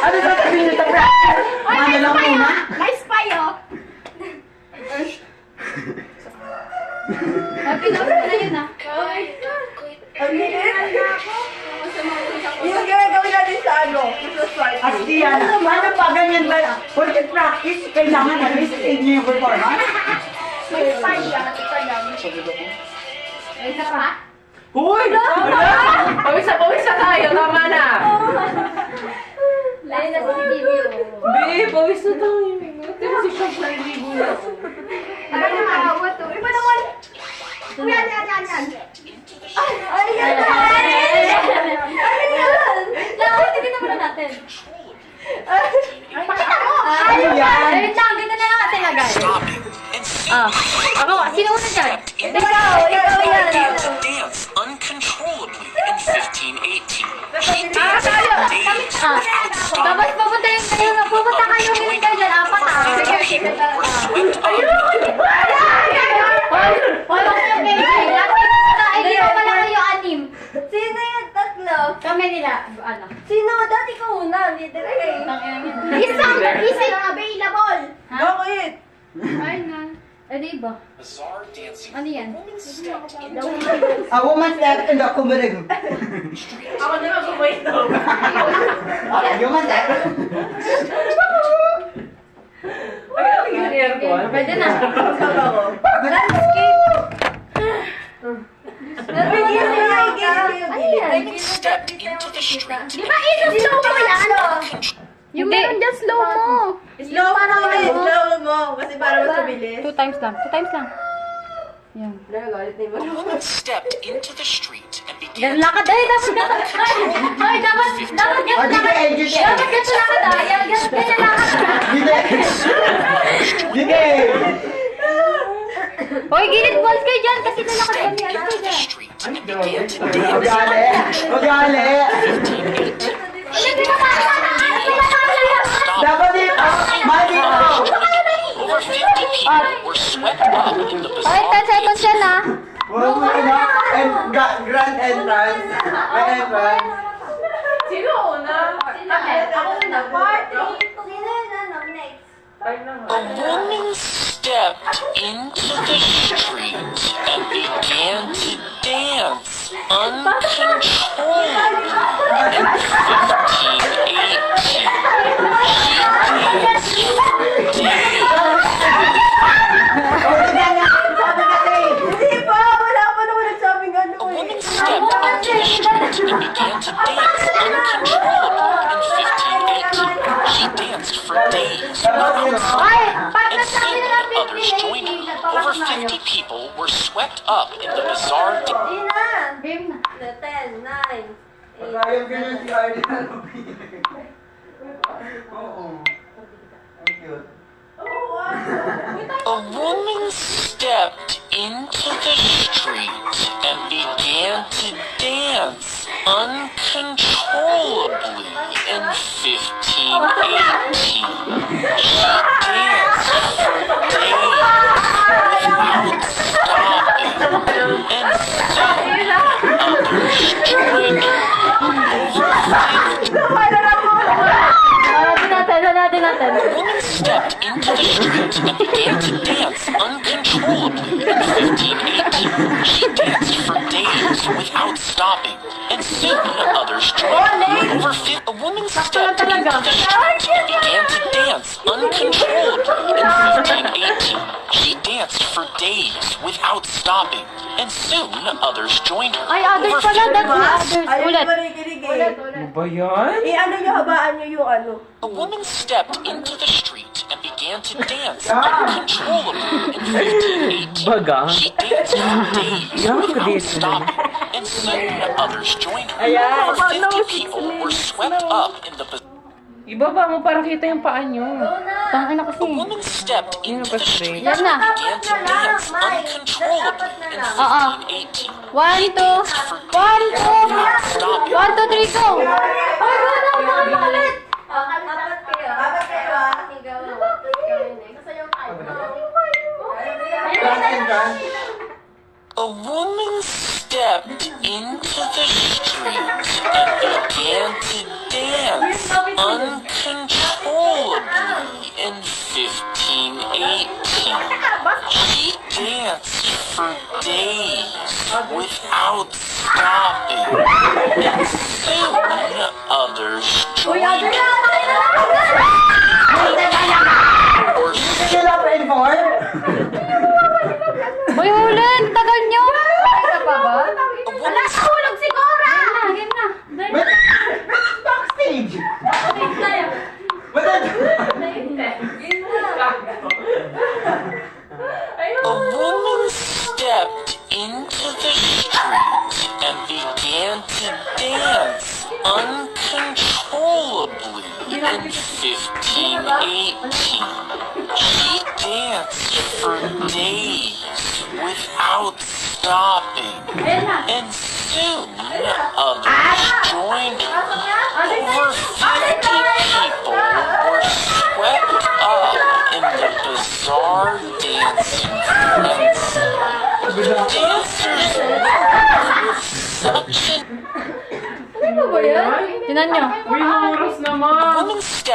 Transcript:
Ano ba sabihin nito, bro? Ano lang muna? Nice pa yun. Pinapit na yun ah. Yung ginagawin natin sa ano? Sa Sprite. Astiyan, ano pa ganyan ba? Porque practice, kailangan na least niyo yung performance. May spine yan. Ay, isa pa? Uy! Pawis na tayo, tama na. Layo na si Bibi. Babe, pawis na tayo. Di ba si Shop na iligo na ako? Ano na maawa to? Iba naman. Yan. Ay, yan! Ano yan? Lahat, hindi na muna natin. Pakita mo! Ano yan? Wait lang, dito na lang natin lagay. Ako, sino una dyan? Ikaw yan. Dance uncontrollably in 1518. She danced Tayo! for days. Tapos pupunta kayo yung kayo dyan, apat ah. Other people were swept up. Hindi ko pala kayo anim. Sino yung tatlo? Kami nila, ano? Sino? Dati ka una. Leader kayo. Isang available! Bakit? Ay na. Ano iba? Bizarre dancing. Ano yan? Stepped into A woman stepped in the kumarig. Ako na lang kumait daw. Human step. Ay, ano yung aircon? Pwede na. stepped into the street. Di ba ito slow mo yan? Yung meron dyan slow mo. Slow mo naman. Slow mo. Kasi para mas mabilis. 2 times lang. 2 times lang. Yan. A woman stepped into the street and began Yan lakad ay dapat ay dapat O, di ka edit eh. dapat ganito lakad ah. Yan ganyan lakad. Sige! Hoy, gilid balls kayo dyan kasi nalakad kami. Ano into kayo the dyan? street and began to dance. Magali! Magali! 1518. Hindi ka pa Dapat dito! Mali dito! Over 50 people were swept up in the Ay, 10 bizarre seconds yan ah. Huwag mo na. And grand entrance. May entrance. Sino una? Ako na. Party. Sino yun? Next. Ay, na nga. A woman stepped into the street and began to dance uncontrollably in 1518. She danced for days. Hindi pa. Wala pa naman nagsabing ano A eh. woman stepped onto the street and began to dance uncontrollably in 1518. She danced for days. Ay, pag And nasabi soon na natin others joined her. Over 50 people were swept up in the bizarre dance. Hindi na. Game na. 10, 9, 8. Ayaw ganyan si Arden. Oo. Thank you. A woman stepped into the street and began to dance uncontrollably in 1518. She danced for days without stopping, and soon others joined her. Natin. A woman stepped into the street and began to dance uncontrollably in 1518. She danced for days without stopping, and soon others joined her. A woman stepped into the street and began to dance uncontrollably in 1518. She danced for days without stopping, and soon others joined her. Ay, others pala. That's the others. Ayun Ulit. ba rin kinig eh. Ano ba yan? Ano nyo, habaan nyo yung ano. A woman stepped into the street and began to dance uncontrollably in 1518. Baga? She danced for days without stopping, and soon others joined her. Over 50 people were swept up in the bazaar. Ibaba mo para kita yung paa nyo. Tangin na kasi. A woman stepped into the street Yan and na. began to dance uncontrollably in 1518. 1, 2, 1, 2, 1, 2, 3, go! Ay, wala na, ulit! Apat kayo ah. Ikaw Basta yung A woman stepped into the street and began to dance uncontrollably in 1518. She danced for days without stopping, and soon others joined her. Or Sila pa inform? Uy, ulit! Tagal nyo! Isa pa ba? Alas, hulog si Cora! Game na, game na. Wait! Backstage! a woman stepped into the street and began to dance uncontrollably in 1518. She danced for days without stopping, and soon others joined her. Over 50 people were swept up in the bizarre dancing frenzy. Dancers with such an Tinan nyo. Uy, oras A naman. woman stepped